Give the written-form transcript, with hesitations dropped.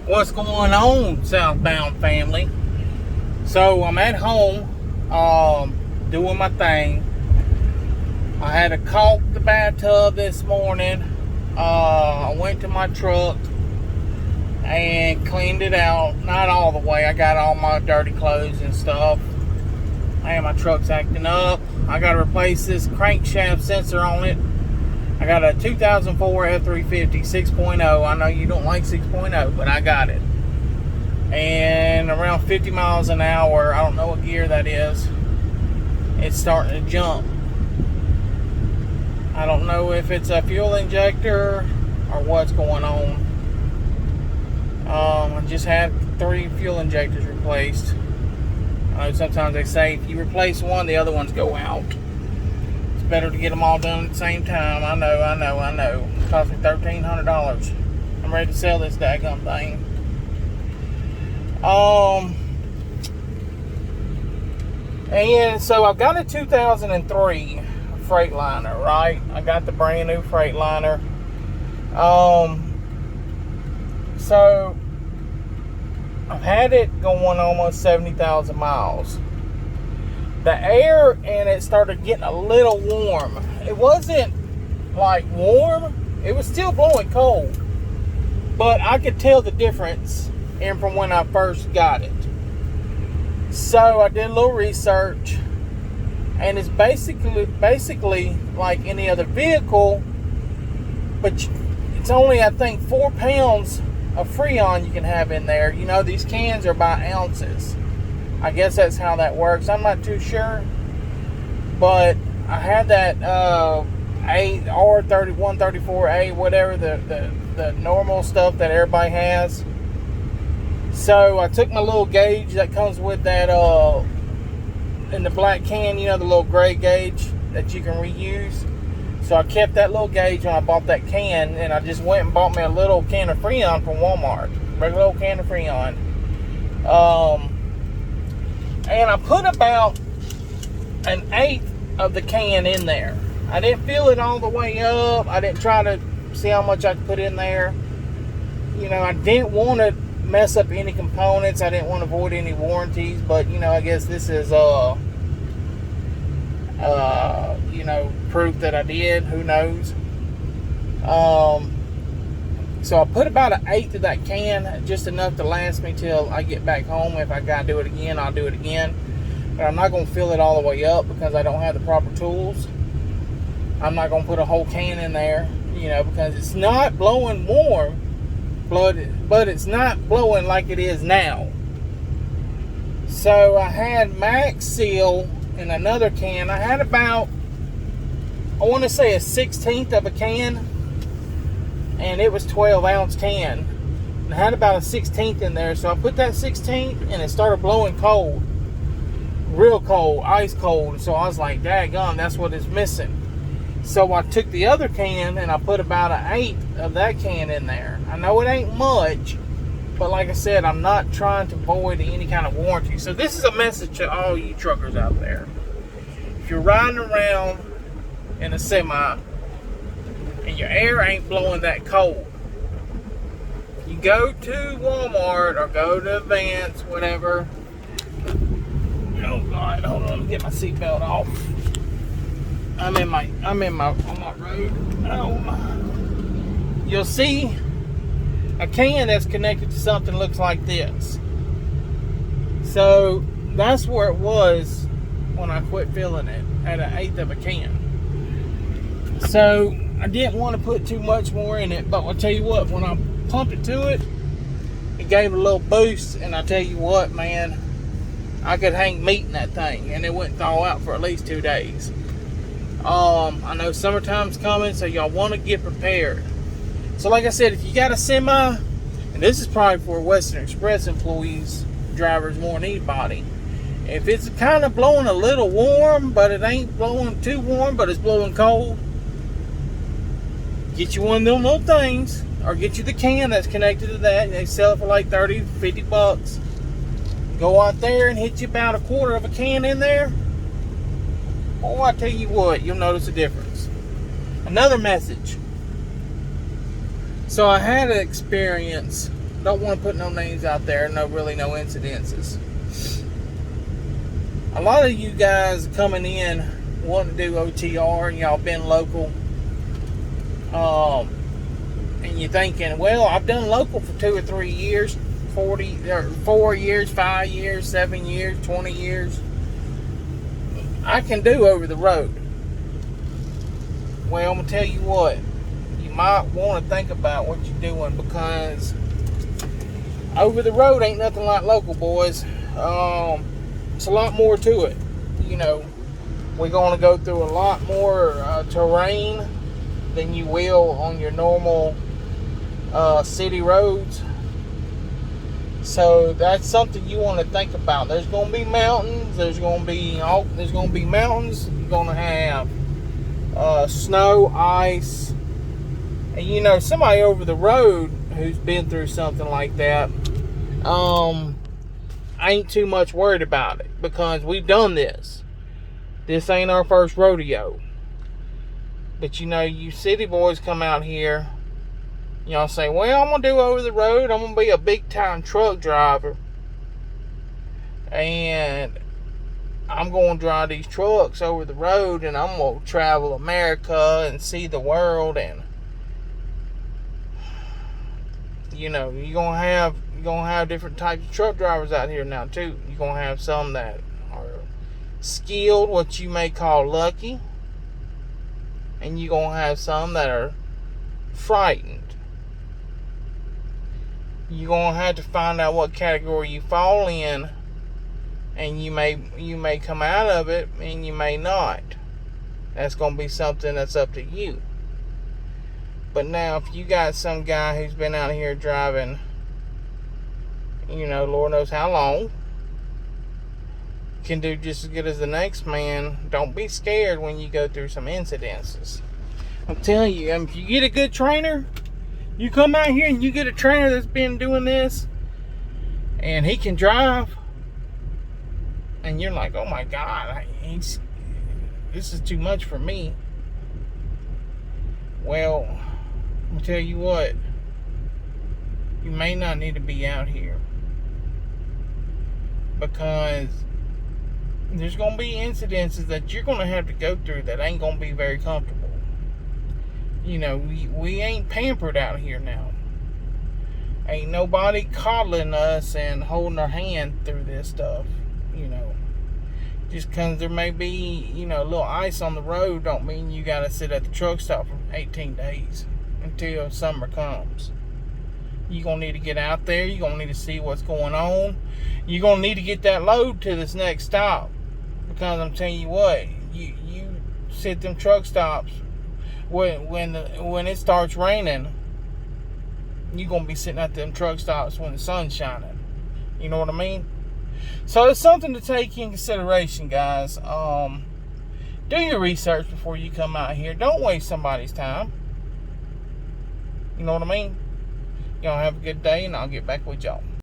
What's going on, Southbound family? So I'm at home, doing my thing. I had to caulk the bathtub this morning. I went to my truck and cleaned it out. Not all the way. I got all my dirty clothes and stuff. And my truck's acting up. I got to replace this crankshaft sensor on it. I got a 2004 F350 6.0. I know you don't like 6.0, but I got it. And around 50 miles an hour, I don't know what gear that is, it's starting to jump. I don't know if it's a fuel injector or what's going on. I just had 3 fuel injectors replaced. I know sometimes they say if you replace one, the other ones go out. Better to get them all done at the same time. I know. It cost me $1,300. I'm ready to sell this daggone thing. And so I've got a 2003 Freightliner, right? I got the brand new Freightliner. So I've had it going almost 70,000 miles. The air in it started getting a little warm. It wasn't like warm, it was still blowing cold, but I could tell the difference in from when I first got it. So I did a little research, and it's basically like any other vehicle, but it's only, I think, 4 pounds of Freon you can have in there. You know, these cans are by ounces. I guess that's how that works. I'm not too sure. But I had that R134A, whatever, the normal stuff that everybody has. So I took my little gauge that comes with that in the black can, you know, the little gray gauge that you can reuse. So I kept that little gauge when I bought that can, and I just went and bought me a little can of Freon from Walmart. Regular little can of Freon. And I put about 1/8 of the can in there. I didn't fill it all the way up. I didn't try to see how much I could put in there. You know, I didn't want to mess up any components. I didn't want to void any warranties. But, you know, I guess this is, you know, proof that I did. Who knows? So I put about 1/8 of that can, just enough to last me till I get back home. If I gotta do it again, I'll do it again. But I'm not gonna fill it all the way up because I don't have the proper tools. I'm not gonna put a whole can in there, you know, because it's not blowing warm, but it's not blowing like it is now. So I had Max Seal in another can. I had about, I want to say, a 1/16 of a can. And it was 12-ounce can. I had about a 1/16 in there, so I put that 1/16 and it started blowing cold. Real cold, ice cold. So I was like, daggone, that's what is missing. So I took the other can and I put about 1/8 of that can in there. I know it ain't much, but like I said, I'm not trying to void any kind of warranty. So this is a message to all you truckers out there. If you're riding around in a semi, and your air ain't blowing that cold, you go to Walmart or go to Advance, whatever. Oh God, hold on, let me get my seatbelt off. I'm on my road. Oh. You'll see a can that's connected to something that looks like this. So that's where it was when I quit filling it, at 1/8 of a can. So I didn't want to put too much more in it, but I'll tell you what, when I pumped it to it, it gave it a little boost, and I tell you what, man, I could hang meat in that thing, and it wouldn't thaw out for at least 2 days. I know summertime's coming, so y'all want to get prepared. So like I said, if you got a semi, and this is probably for Western Express employees, drivers more than anybody, if it's kind of blowing a little warm, but it ain't blowing too warm, but it's blowing cold, get you one of them little things, or get you the can that's connected to that. They sell it for like 30, 50 bucks. Go out there and hit you about 1/4 of a can in there. Oh, I tell you what, you'll notice a difference. Another message. So I had an experience don't want to put no names out there. No incidences. A lot of you guys coming in wanting to do OTR, and y'all been local, and you're thinking, well, I've done local for 2 or 3 years, 4 years, 5 years, 7 years, 20 years. I can do over the road. Well, I'm gonna tell you what, you might want to think about what you're doing, because over the road ain't nothing like local, boys. It's a lot more to it. You know, we're going to go through a lot more terrain than you will on your normal city roads. So that's something you want to think about. There's going to be mountains. There's going to be mountains. You're going to have snow, ice, and you know, somebody over the road who's been through something like that, I ain't too much worried about it, because we've done this. This ain't our first rodeo. But you know, you city boys come out here, y'all say, well, I'm going to do over the road. I'm going to be a big time truck driver. And I'm going to drive these trucks over the road, and I'm going to travel America and see the world. And you know, you're gonna have different types of truck drivers out here now too. You're gonna have some that are skilled, what you may call lucky, and you're gonna have some that are frightened. You're gonna have to find out what category you fall in, and you may come out of it, and you may not. That's gonna be something that's up to you. But now, if you got some guy who's been out here driving, you know, Lord knows how long, can do just as good as the next man, don't be scared when you go through some incidences. I'm telling you, if you get a good trainer, you come out here and you get a trainer that's been doing this, and he can drive, and you're like, oh my God, this is too much for me. Well, I'll tell you what, you may not need to be out here, because there's going to be incidences that you're going to have to go through that ain't going to be very comfortable. You know, we ain't pampered out here now. Ain't nobody coddling us and holding our hand through this stuff, you know. Just because there may be, you know, a little ice on the road don't mean you got to sit at the truck stop for 18 days until summer comes. You're going to need to get out there. You're going to need to see what's going on. You're going to need to get that load to this next stop. Because I'm telling you what, you sit them truck stops when it starts raining, you're going to be sitting at them truck stops when the sun's shining. You know what I mean? So it's something to take in consideration, guys. Do your research before you come out here. Don't waste somebody's time. You know what I mean? Y'all have a good day, and I'll get back with y'all.